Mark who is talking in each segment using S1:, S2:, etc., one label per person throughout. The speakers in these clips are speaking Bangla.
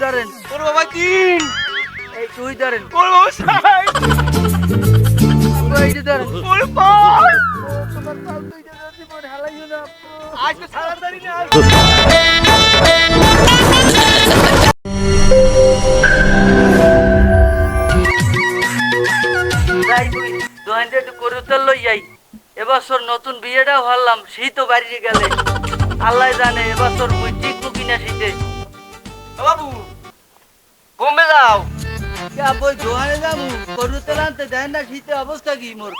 S1: ধরেন
S2: ওর বাবা তিন,
S1: এই তুই ধরেন
S2: ওর বাবা সাই,
S1: এই যে ধরেন
S2: ওর পাঁচ।
S1: তোমার পাল দুইটা ধরছি মোর হালাইও না
S2: আজ তো তাড়াতাড়ি না।
S1: যাই মুই দোহানটা একটু করুতাল লই যাই এবছর নতুন বিয়েটাও হলাম শীতও বাড়িয়ে গেলে আল্লাহ জানে এবছর মুই টিকবো কিনা শীতে
S2: বাবু কমে যাও।
S1: বই দোহানে যাবো করুতাল আনতে দেয় না শীতে অবস্থা কি মোর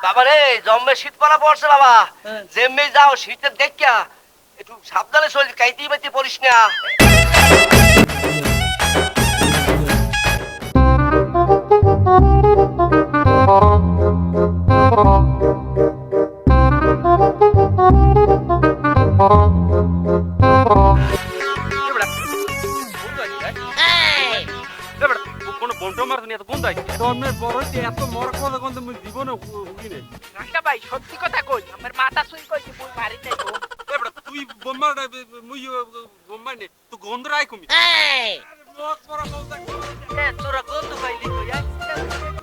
S2: বাবা রে জম্মে শীত পড়া পড়ছে বাবা,
S1: হ্যাঁ।
S2: যেমনি যাও শীতের দেখা একটু সাবধানে শরীর কাইতেই বাইতে পড়িস না।
S3: কোনো বন্টো মারনি এত কোন দায়িত্ব তোর বড় এত মরক কথা কোন তুমি জীবনে হুকি নেই
S4: রাঙ্গা ভাই সত্যি কথা কই আমার মাথা সুই কইছি বই মারি নাই গো
S3: এবড়া তুই বোম্বা মুই বোম্বা নে তুই গন্ধ রাই কমি মক বড় কথা
S1: তোরা গন্ধ পাইলি কই আই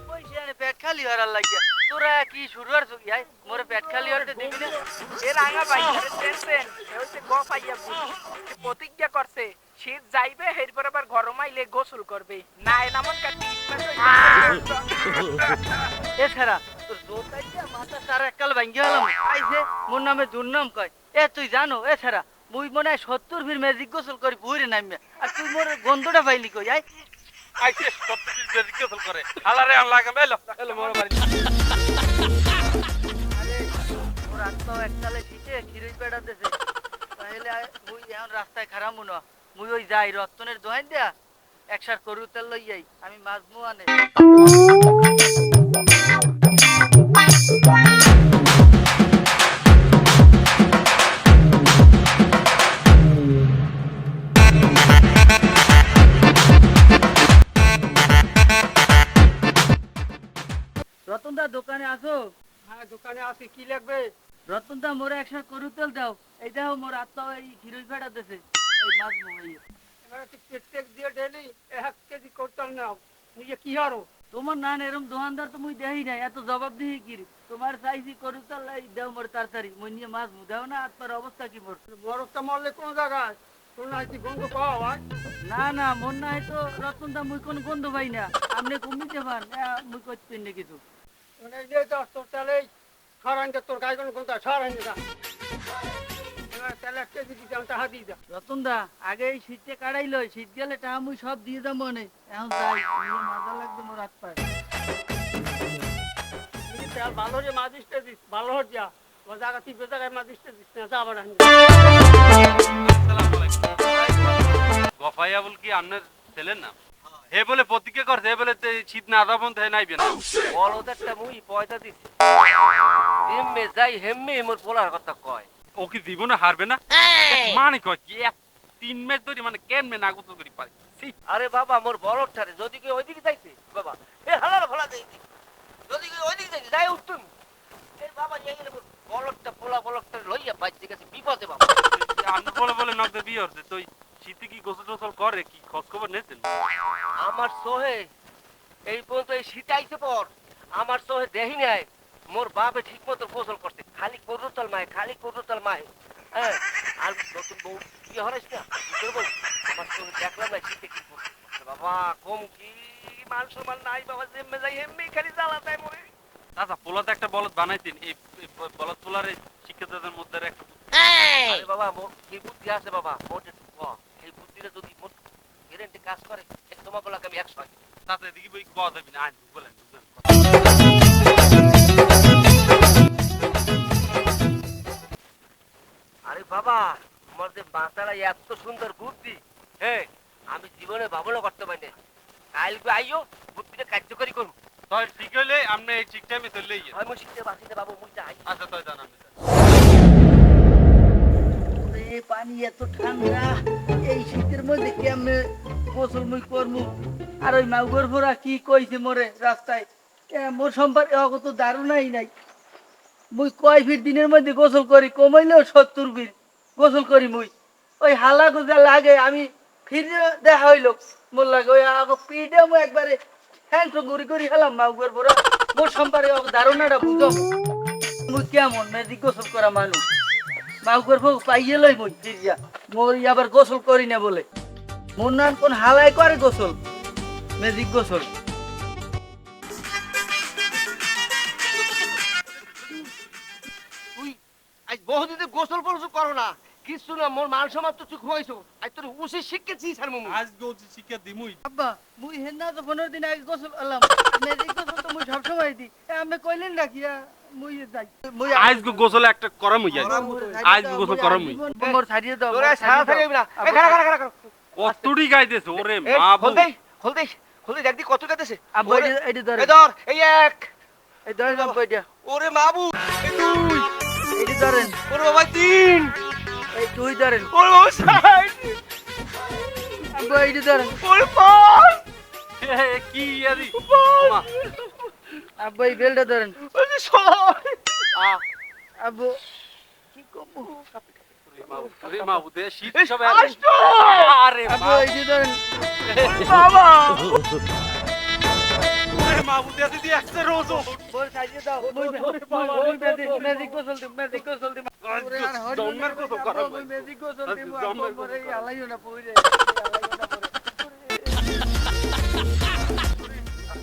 S1: পয়সা নে পেট খালি হরার লাগিয়া তোরা কি শুরু আর জুগি আই মোরে পেট খালি হরতে দিবি না
S4: এ রাঙ্গা ভাই টেনশন হইছে গো পাইয়া বুঝি প্রতিজ্ঞা করছে শীত যাইবে এরপর আবার গরম আইলে গোসল করবে না এমন কাটি
S1: এছাড়া তোর জোতাইয়া মাথা সারা একাল ভাঙ্গি হলাম আইছে মোর নামে দুর্নাম কয় এ তুই জানো এছাড়া মুই মনে হয় 70 ফির ম্যাজিক গোসল করি বুইরে নামিয়া আর তুই মোর গন্ধটা পাইলি কই আই
S3: আইছে সব কিছু বেদিক গোসল করে হালারে আন লাগা মেলো এলো মোর বাড়ি
S1: আরে মোর আত্মা এককালে শীতে খিরুই পেড়াতেছে তাহলে মুই এখন রাস্তায় খারাপ মনে মুই ওই যাই রতনের দোহান দেয়া একসার করু তেল লই যাই আমি মাজমু আনে রতনদা দোকানে আসো
S4: হ্যাঁ দোকানে আছি কি লাগবে
S1: রতনদা মোরে একসার করু তেল দাও এই দেখো মোর আত্মা এই খিরুই পেড়াতেছে এই মাজমু এই
S4: এবারে তুই প্রত্যেক দিয়ে ডেলি 1 কেজি করতাম না নিজে কি হারো
S1: তোমার নান এরম দোকানদার তো মুই দেই নাই এত জবাব দিই কি তোমার চাইছি করু তেল এই দাও মোর তাড়াতাড়ি মুই নিয়ে মাজমু দাও না আত্মার অবস্থা কি মোর
S4: বরফটা মারলে কোন জায়গায় কোন নাইছি গন্ধ পাওয়া হয়
S1: না না মন নাই তো রতনদা মুই কোন গন্ধ পাই না আপনি কমিতে পান মুই করতেন না কিছু
S4: মানে যে তোর তাহলে সরাঙ্গে তোর গায়ে কোন কোনটা সরাঙ্গে যা এবার তাহলে 1 কেজি দিতে আমি টাকা দিয়ে যা
S1: রতনদা আগে এই শীতে কাটাইলো শীত গেলে টাকা মুই সব দিয়ে দাম মনে এখন যাই নিয়ে মাজা লাগবে মোর হাত পায়
S4: তুই তেল ভালো যে মাজিস্টে দিস ভালো হট যা ও জায়গা তুই জায়গায় মাজিস্টে দিস না যা আবার
S3: আসসালামু আলাইকুম গফাইয়া বল কি আপনার ছেলের নাম হে বলে প্রতিজ্ঞা করছে হে বলে শীত না আদাবন হে নাইবে না
S2: বলদ একটা মুই পয়দা দিছি, হেম্মে যাই হেম্মে মোর পোলার কথা কয়।
S3: ও কি জীবনে হারবে না মানে কয় কি 3 ম্যাচ ধরে মানে কেমনে না গোসল করি পারে
S2: আরে বাবা মোর বলদটারে যদি কেউ ওইদিকে যাইছে বাবা এ হালার ফলা যাইছে, যদি কেউ ওইদিকে যাইছে যাই উঠতুম এর বাবা যাই গেলে বলদটা পোলা বলদটা লইয়া বাইতে গেছে বিপদে বাবা।
S3: আপনি বলে বলে নকদে বিয়ে হচ্ছে তো শীতে কি গোসল টোসল করে কি খোঁজ খবর নিয়েছেন
S2: আমার সোহে এই পর্যন্ত এই শীত আইছে পর আমার সোহে দেহি নাই মোর বাপে ঠিক মতো গোসল করছে, খালি করুতল মায় হ্যাঁ। আর নতুন বউ কি হরাইস না কি করবো আমার সোহে দেখলাম না শীতে কি করছে বাবা কম কি মান সম্মান নাই বাবা যেমে যাই এমনি খালি জ্বালা দেয় মরে।
S3: আচ্ছা পোলাতে একটা বলদ বানাইতেন এই বলদ পোলারে শিক্ষিতদের মধ্যে একটা
S2: আরে বাবা মোর কি বুদ্ধি আছে বাবা মোর একটু এই বুদ্ধিটা যদি মোর গ্যারেন্টি কাজ করে তোমাকে লাগে আমি 100
S3: তাতে দেখি বই কোয়া যাবি না বলেন
S2: আরে বাবা তোমার যে মাথাটা এত সুন্দর বুদ্ধি হ্যাঁ আমি জীবনে ভাবনা করতে পারি না, কালকে আইও বুদ্ধিটা কার্যকরী করুন।
S3: তাই ঠিক হইলে আপনি এই ঠিক টাইমে চলে যাই
S2: হয় মুই শিখতে বাসিতে বাবু মুই যাই।
S3: আচ্ছা তাই জানান
S1: পানি এত ঠান্ডা এই শীতের মধ্যে কেমনে গোসল মুই করমু আর ওই মাউগর ভরা কি কইছে মোরে রাস্তায় মোর সম্পর্কে অগত ধারণাই নাই মুই কয় ফিট দিনের মধ্যে গোসল করি কমাইলেও 70 ফিট গোসল করি মুই ওই হালা গোজা লাগে আমি ফিরে দেখা হইলো মোর লাগে ওই আগে পিঠে মু একবারে হ্যাংস গুড়ি করি খেলাম মাউগর ভরা মোর সম্পারে ধারণাটা বুঝো মুই কেমন মেজিক গোসল করা মানুষ মাউগর ভোগ পাইয়ে লই মুই ফিরিয়া মোর আবার গোসল করি না বলে মোর নাম কোন হালাই করে গোসল মেজিক গোসল
S2: তুই আজ বহুদিন গোসল পড়ছো করো না কিছু না মোর মান সমাজ তো তুই খুয়াইছো আজ তোর উচিত শিখেছিস আর মামু
S3: আজকে হচ্ছে শিক্ষা দিমুই
S1: আব্বা মুই হেন না তো 15 দিন আগে গোসল আলাম মেজিক গোসল তো মুই সব সময় দি আপনি কইলেন না কি মুই যাই মুই
S3: আজকে গোসল একটা করম হই যায় আজকে গোসল করম হই
S1: মোর ছাড়িয়ে দাও
S2: তোরা সারা থাকবি না এই খাড়া খাড়া খাড়া
S3: কতটি গাইতেছে ওরে
S2: এই
S3: মা
S2: খোল দে খোল দে খোল দে দেখদি কত গাইতেছে
S1: আব্বা এইটা ধরে
S2: এই ধর এই এক
S1: এই ধরে আব্বা এটা
S2: ওরে মাবু এই দুই
S1: এইটা ধরেন
S2: ওরে বাবা তিন
S1: এই দুই ধরেন
S2: ওরে বাবা সাইড
S1: আব্বা এইটা ধরেন
S2: ওরে পাঁচ
S3: কি আদি
S1: আব্বা এই বেলটা ধরেন
S2: ওরে ছয়
S1: আব্বু কি কমু
S3: আরে মা উদে শীত
S2: এই
S3: সব
S2: আষ্ট
S3: আরে
S1: আব্বু এইটা ধরেন
S2: বাবা
S3: ওরে মা উদে দিদি একশো রোজ
S1: মোর ছাড়িয়ে দাও মুই ম্যাজিক গোসল দিম ম্যাজিক গোসল দিম ওরে আর হরি
S3: জন্মের গোসল করা
S1: মুই ম্যাজিক গোসল দিম
S3: জন্মের
S1: আব্বা
S3: গোসল
S1: পরে আলাইও না পড়ে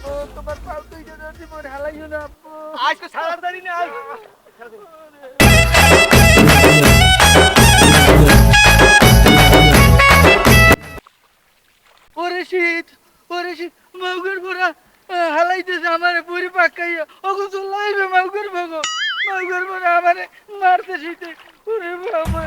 S1: ও তোমার পাও তুই যদি মোর হালাইও না আব্বু
S2: আজকে সারা দাঁড়ি না
S1: ওরে শীত মাউগর ভরা হালাইতেছে আমারে পুরি পাকাইয়া ওগো চলাইবে মাউগর ভগো মাউগর ভরা আমারে মারতে শীতে ওরে বাবা